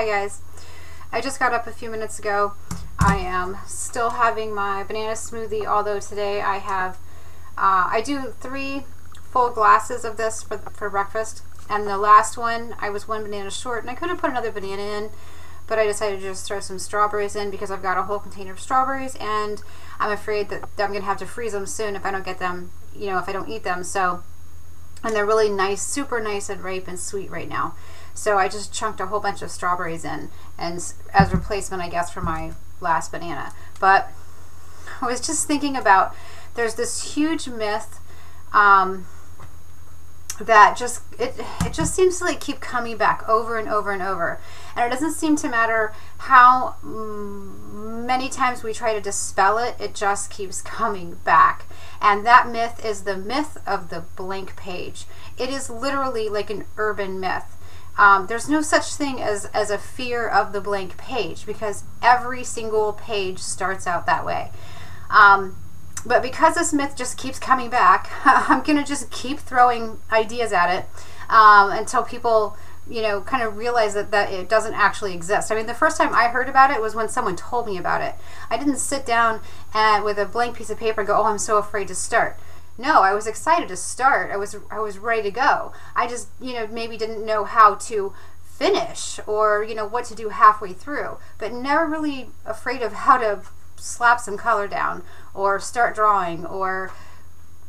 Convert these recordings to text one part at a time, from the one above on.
Hi guys, I just got up a few minutes ago. I am still having my banana smoothie, although today I have, I do 3 full glasses of this for breakfast, and the last one I was 1 banana short, and I could have put another banana in, but I decided to just throw some strawberries in because I've got a whole container of strawberries, and I'm afraid that I'm going to have to freeze them soon if I don't get them, you know, if I don't eat them. So, and they're really nice, super nice and ripe and sweet right now. So I just chunked a whole bunch of strawberries in, and as replacement, I guess, for my last banana. But I was just thinking about, there's this huge myth that just it just seems to like keep coming back over and over and over, and it doesn't seem to matter how many times we try to dispel it, it just keeps coming back. And that myth is the myth of the blank page. It is literally like an urban myth. There's no such thing as a fear of the blank page, because every single page starts out that way. But because this myth just keeps coming back, I'm going to just keep throwing ideas at it until people, you know, kind of realize that it doesn't actually exist. I mean, the first time I heard about it was when someone told me about it. I didn't sit down with a blank piece of paper and go, oh, I'm so afraid to start. No, I was excited to start. I was ready to go. I just, you know, maybe didn't know how to finish, or, you know, what to do halfway through, but never really afraid of how to slap some color down or start drawing or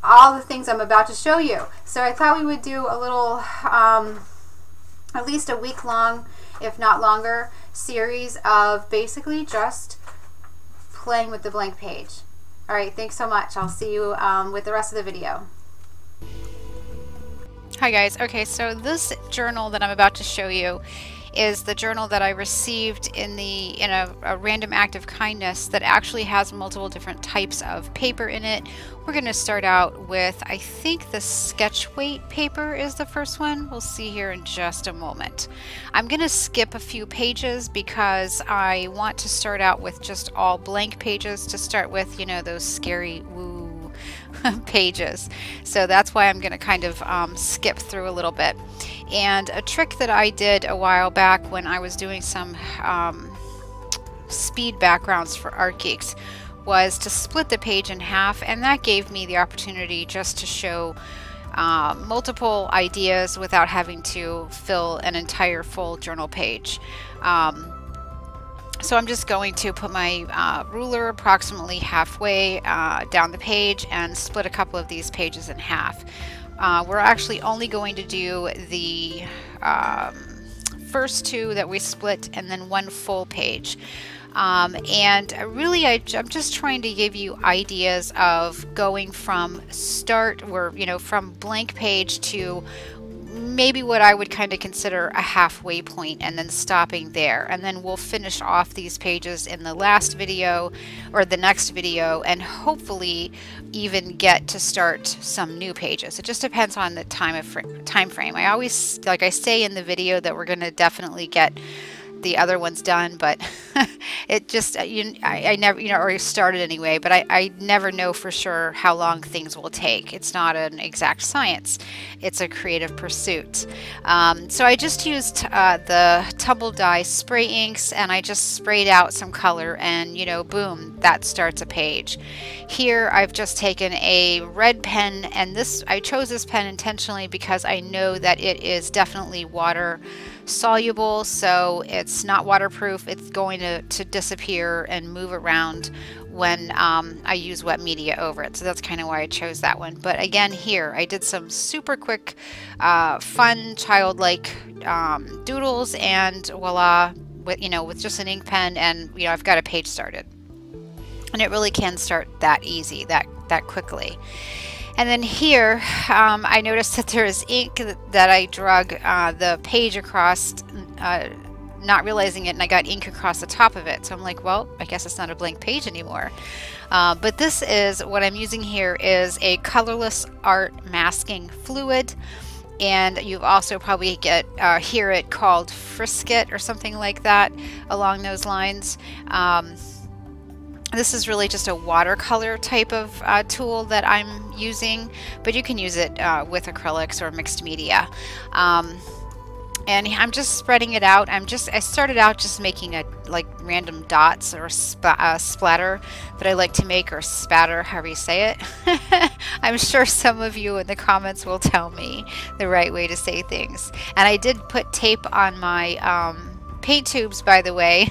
all the things I'm about to show you. So I thought we would do a little, at least a week-long, if not longer, series of basically just playing with the blank page. All right, thanks so much. I'll see you with the rest of the video. Hi guys. Okay, so this journal that I'm about to show you is the journal that I received in a random act of kindness that actually has multiple different types of paper in it. We're going to start out with, I think, the sketch weight paper is the first one. We'll see here in just a moment. I'm going to skip a few pages because I want to start out with just all blank pages to start with, you know, those scary woo pages. So that's why I'm going to kind of skip through a little bit. And a trick that I did a while back when I was doing some speed backgrounds for Art Geeks was to split the page in half, and that gave me the opportunity just to show multiple ideas without having to fill an entire full journal page. So I'm just going to put my ruler approximately halfway down the page and split a couple of these pages in half. We're actually only going to do the first 2 that we split, and then 1 full page. And really I'm just trying to give you ideas of going from start, or, you know, from blank page to maybe what I would kind of consider a halfway point, and then stopping there, and then we'll finish off these pages in the last video or the next video, and hopefully even get to start some new pages. It just depends on the time frame. I always, like I say in the video, that we're going to definitely get the other one's done, but it just, I never, you know, or started anyway, but I never know for sure how long things will take. It's not an exact science. It's a creative pursuit. So I just used the tumble dye spray inks, and I just sprayed out some color, and, you know, boom, that starts a page. Here I've just taken a red pen, and I chose this pen intentionally because I know that it is definitely water soluble, so it's not waterproof. It's going to disappear and move around when I use wet media over it, so that's kind of why I chose that one. But again, here I did some super quick fun childlike doodles, and voila, with just an ink pen, and, you know, I've got a page started. And it really can start that easy, that quickly. And then here, I noticed that there is ink that I drug the page across, not realizing it, and I got ink across the top of it. So I'm like, well, I guess it's not a blank page anymore. But this is, what I'm using here is a colorless art masking fluid. And you've also probably hear it called Frisket or something like that along those lines. This is really just a watercolor type of tool that I'm using, but you can use it with acrylics or mixed media. and I'm just spreading it out. I started out just making a like random dots or splatter that I like to make, or spatter, however you say it. I'm sure some of you in the comments will tell me the right way to say things. And I did put tape on my paint tubes, by the way,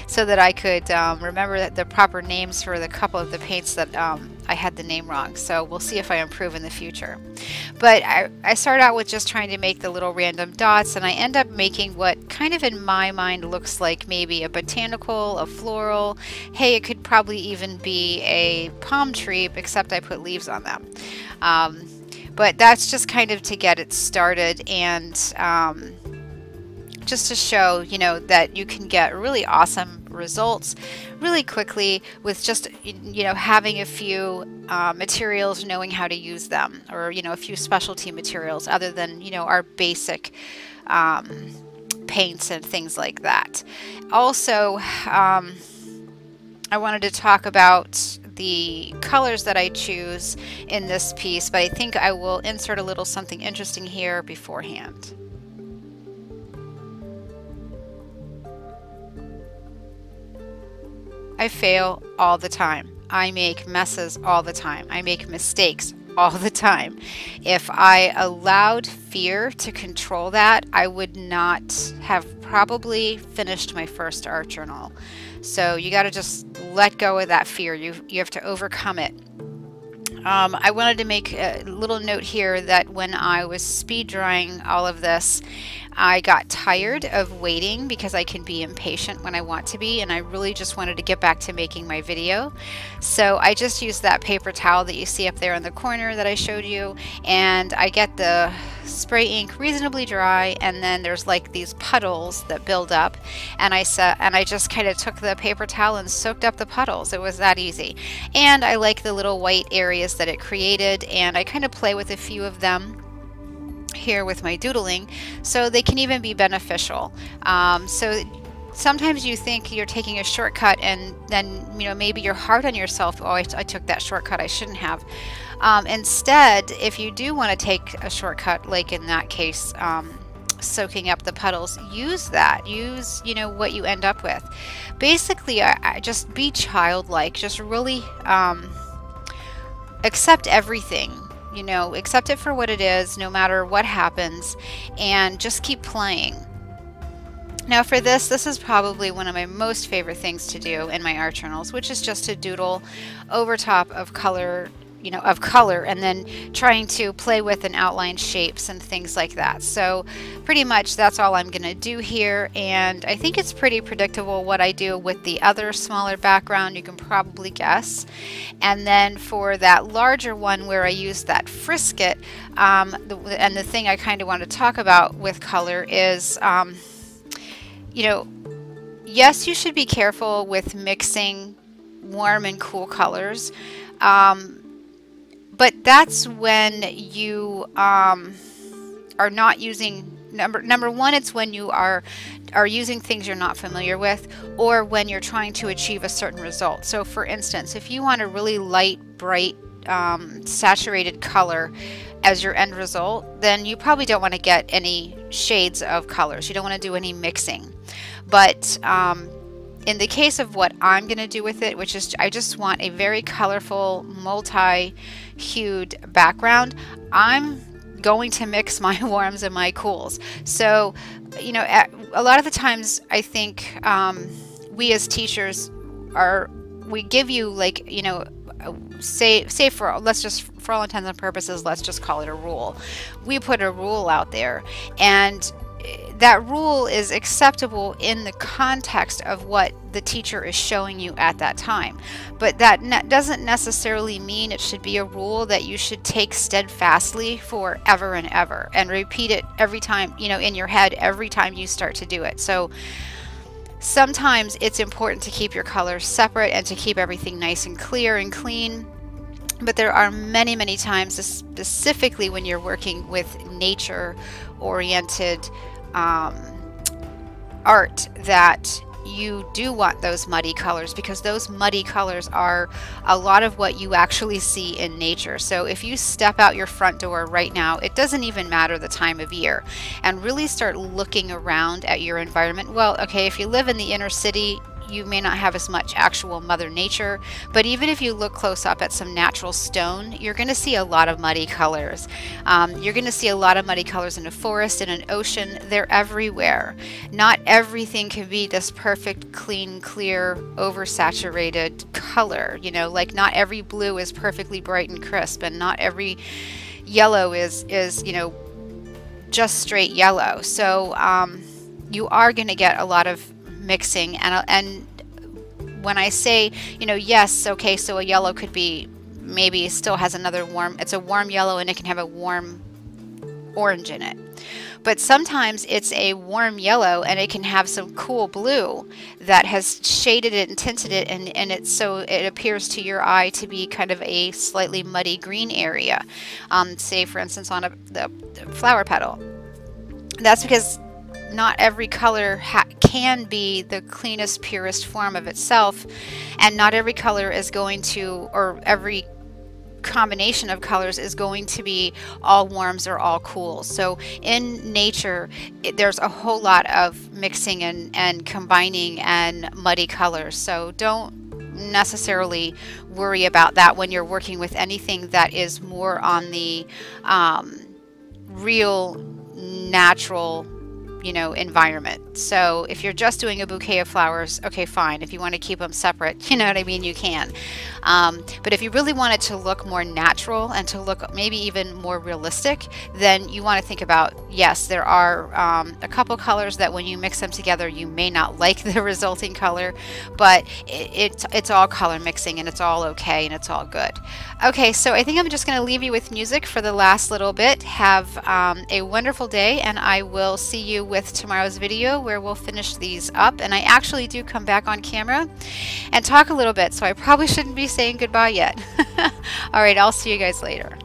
so that I could remember the proper names for the couple of the paints that I had the name wrong. So we'll see if I improve in the future. But I started out with just trying to make the little random dots, and I end up making what kind of in my mind looks like maybe a botanical, a floral. Hey, it could probably even be a palm tree, except I put leaves on them. But that's just kind of to get it started, and just to show, you know, that you can get really awesome results really quickly with just, you know, having a few materials, knowing how to use them, or, you know, a few specialty materials other than, you know, our basic paints and things like that. Also, I wanted to talk about the colors that I choose in this piece, but I think I will insert a little something interesting here beforehand. I fail all the time. I make messes all the time. I make mistakes all the time. If I allowed fear to control that, I would not have probably finished my first art journal. So you got to just let go of that fear. You have to overcome it. I wanted to make a little note here that when I was speed drawing all of this, I got tired of waiting because I can be impatient when I want to be, and I really just wanted to get back to making my video. So I just used that paper towel that you see up there in the corner that I showed you, and I get the spray ink reasonably dry, and then there's like these puddles that build up, and I just kind of took the paper towel and soaked up the puddles. It was that easy. And I like the little white areas that it created, and I kind of play with a few of them here with my doodling, so they can even be beneficial. So sometimes you think you're taking a shortcut, and then, you know, maybe you're hard on yourself. Oh, I took that shortcut, I shouldn't have. Instead, if you do want to take a shortcut, like in that case, soaking up the puddles, use that. Use, you know, what you end up with. Basically, I just be childlike. Just really accept everything. You know, accept it for what it is, no matter what happens, and just keep playing. Now for this is probably one of my most favorite things to do in my art journals, which is just to doodle over top of color, you know, and then trying to play with and outline shapes and things like that. So pretty much that's all I'm going to do here, and I think it's pretty predictable what I do with the other smaller background. You can probably guess. And then for that larger one where I use that frisket, and the thing I kind of want to talk about with color is, you know, yes, you should be careful with mixing warm and cool colors. But that's when you are not using, number one, it's when you are using things you're not familiar with, or when you're trying to achieve a certain result. So for instance, if you want a really light, bright, saturated color as your end result, then you probably don't want to get any shades of colors. You don't want to do any mixing. But in the case of what I'm going to do with it, which is I just want a very colorful, multi-hued background, I'm going to mix my warms and my cools. So, you know, a lot of the times I think we as teachers we give you, like, you know, say for all intents and purposes, let's just call it a rule. We put a rule out there, and that rule is acceptable in the context of what the teacher is showing you at that time. But that doesn't necessarily mean it should be a rule that you should take steadfastly forever and ever and repeat it every time, you know, in your head every time you start to do it. So sometimes it's important to keep your colors separate and to keep everything nice and clear and clean. But there are many, many times, specifically when you're working with nature-oriented art, that you do want those muddy colors, because those muddy colors are a lot of what you actually see in nature. So if you step out your front door right now, it doesn't even matter the time of year, and really start looking around at your environment. Well, okay, if you live in the inner city, you may not have as much actual Mother Nature, but even if you look close up at some natural stone, you're going to see a lot of muddy colors. You're going to see a lot of muddy colors in a forest, in an ocean. They're everywhere. Not everything can be this perfect, clean, clear, oversaturated color. You know, like not every blue is perfectly bright and crisp, and not every yellow is you know, just straight yellow. So you are going to get a lot of mixing, and when I say, you know, yes, okay, so a yellow could be, maybe still has another warm, it's a warm yellow and it can have a warm orange in it, but sometimes it's a warm yellow and it can have some cool blue that has shaded it and tinted it, and it's so it appears to your eye to be kind of a slightly muddy green area, say for instance on the flower petal. That's because not every color can be the cleanest, purest form of itself, and not every color is going to, or every combination of colors is going to be all warms or all cools. So in nature, there's a whole lot of mixing and combining and muddy colors. So don't necessarily worry about that when you're working with anything that is more on the real, natural, you know, environment. So if you're just doing a bouquet of flowers, okay, fine. If you want to keep them separate, you know what I mean, you can. But if you really want it to look more natural and to look maybe even more realistic, then you want to think about, yes, there are a couple colors that when you mix them together, you may not like the resulting color, but it's all color mixing, and it's all okay, and it's all good. Okay, so I think I'm just going to leave you with music for the last little bit. Have a wonderful day, and I will see you with tomorrow's video where we'll finish these up. And I actually do come back on camera and talk a little bit, so I probably shouldn't be saying goodbye yet. All right, I'll see you guys later.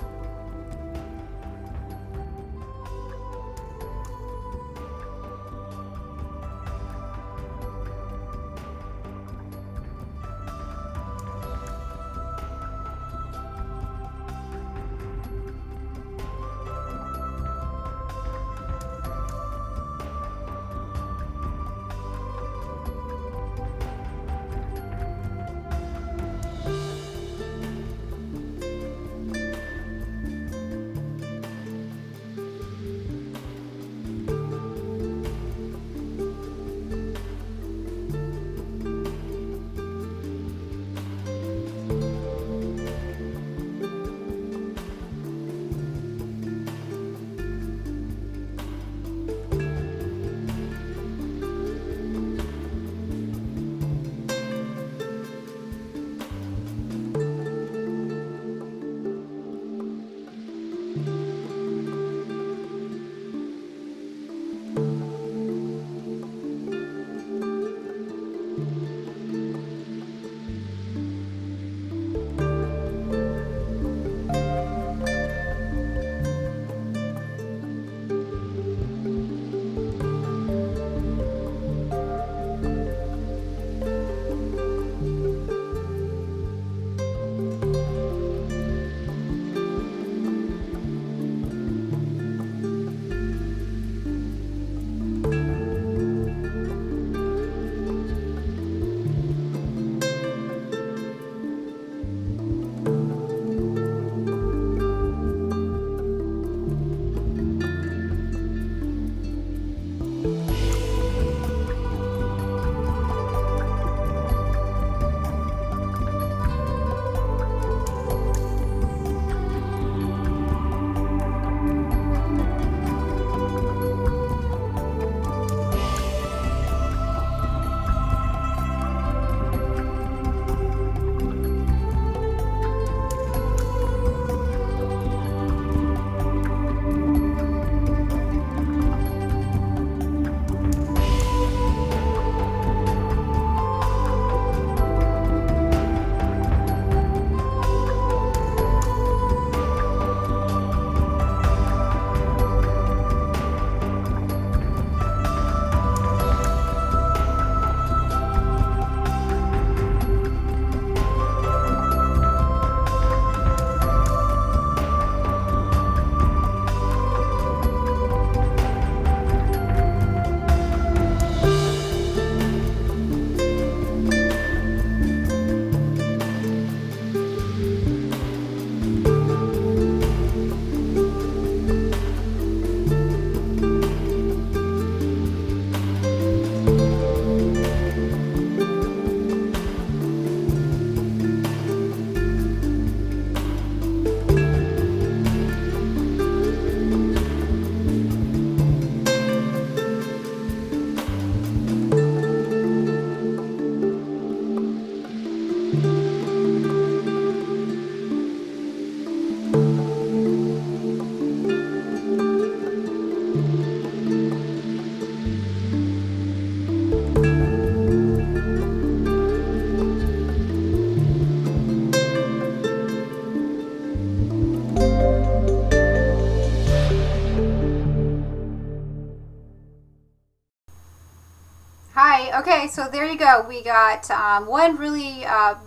there you go. We got one really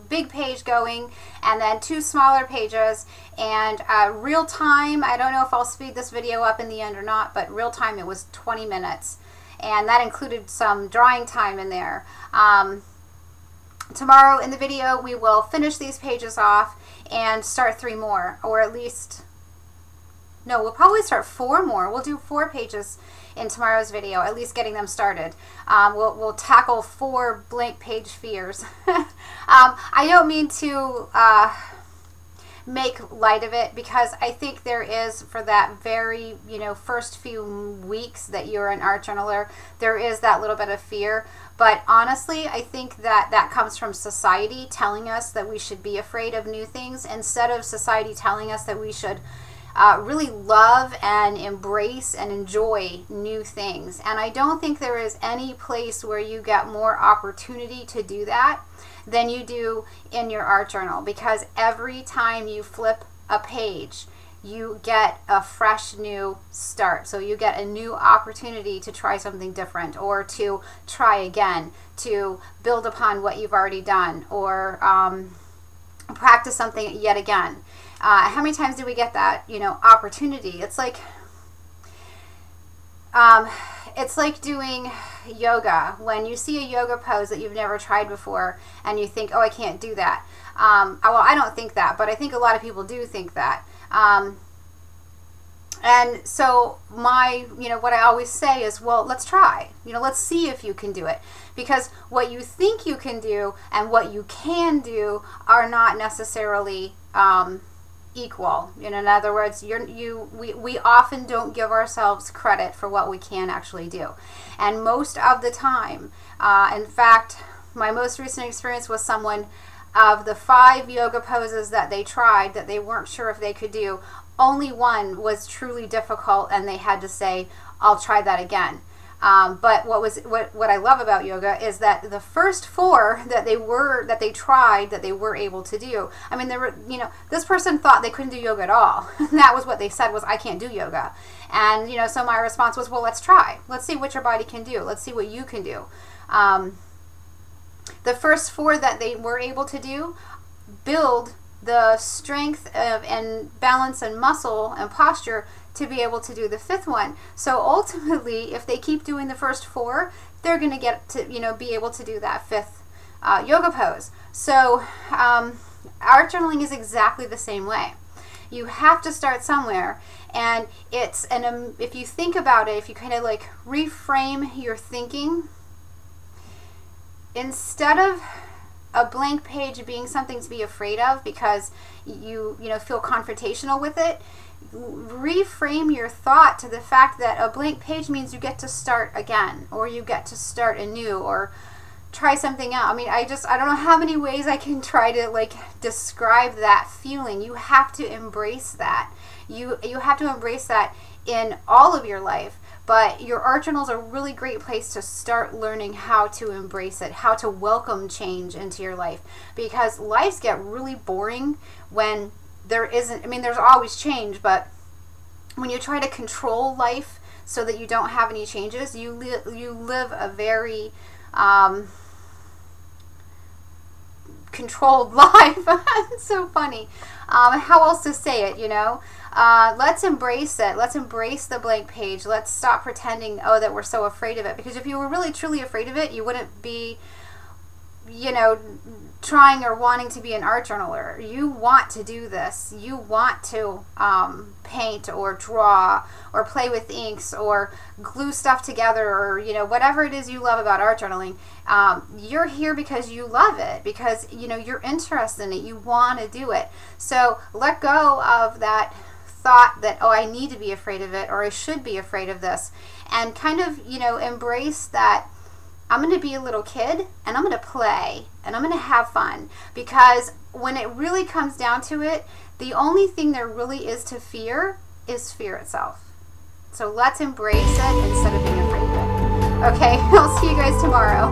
big page going, and then 2 smaller pages, and real time, I don't know if I'll speed this video up in the end or not, but real time it was 20 minutes, and that included some drawing time in there. Tomorrow in the video we will finish these pages off and start 3 more, or at least, no, we'll probably start 4 more. We'll do 4 pages in tomorrow's video, at least getting them started. We'll tackle 4 blank page fears. I don't mean to make light of it, because I think there is, for that very, first few weeks that you're an art journaler, there is that little bit of fear. But honestly, I think that that comes from society telling us that we should be afraid of new things, instead of society telling us that we should really love and embrace and enjoy new things. And I don't think there is any place where you get more opportunity to do that than you do in your art journal, because every time you flip a page, you get a fresh new start. So you get a new opportunity to try something different, or to try again, to build upon what you've already done, or practice something yet again. How many times do we get that, opportunity? It's like doing yoga. When you see a yoga pose that you've never tried before and you think, oh, I can't do that. Well, I don't think that, but I think a lot of people do think that. And so what I always say is, well, let's try. Let's see if you can do it. Because what you think you can do and what you can do are not necessarily equal. In other words, we often don't give ourselves credit for what we can actually do. And most of the time, in fact, my most recent experience was someone, of the 5 yoga poses that they tried that they weren't sure if they could do, only one was truly difficult, and they had to say, I'll try that again. But what I love about yoga is that the first 4 that they tried that they were able to do. I mean, this person thought they couldn't do yoga at all. That was what they said, was, I can't do yoga. And so my response was, well, let's try. Let's see what your body can do. Let's see what you can do. The first 4 that they were able to do build the strength and balance and muscle and posture to be able to do the 5th one. So ultimately, if they keep doing the first 4, they're going to get to be able to do that 5th yoga pose. So art journaling is exactly the same way. You have to start somewhere, and if you think about it, if you kind of like reframe your thinking, instead of a blank page being something to be afraid of because you feel confrontational with it, reframe your thought to the fact that a blank page means you get to start again, or you get to start anew, or try something out. I mean, I don't know how many ways I can try to describe that feeling. You have to embrace that. You have to embrace that in all of your life. But your art journal is a really great place to start learning how to embrace it, how to welcome change into your life. Because lives get really boring when there isn't, I mean, there's always change, but when you try to control life so that you don't have any changes, you live a very controlled life. It's so funny. How else to say it, let's embrace it. Let's embrace the blank page. Let's stop pretending, oh, that we're so afraid of it. Because if you were really truly afraid of it, you wouldn't be, trying or wanting to be an art journaler. You want to do this. You want to paint or draw or play with inks or glue stuff together, or whatever it is you love about art journaling. You're here because you love it, because you're interested in it. You want to do it. So let go of that thought that, oh, I need to be afraid of it, or I should be afraid of this, and kind of embrace that I'm going to be a little kid, and I'm going to play, and I'm going to have fun. Because when it really comes down to it, the only thing there really is to fear is fear itself. So let's embrace it instead of being afraid of it. Okay, I'll see you guys tomorrow.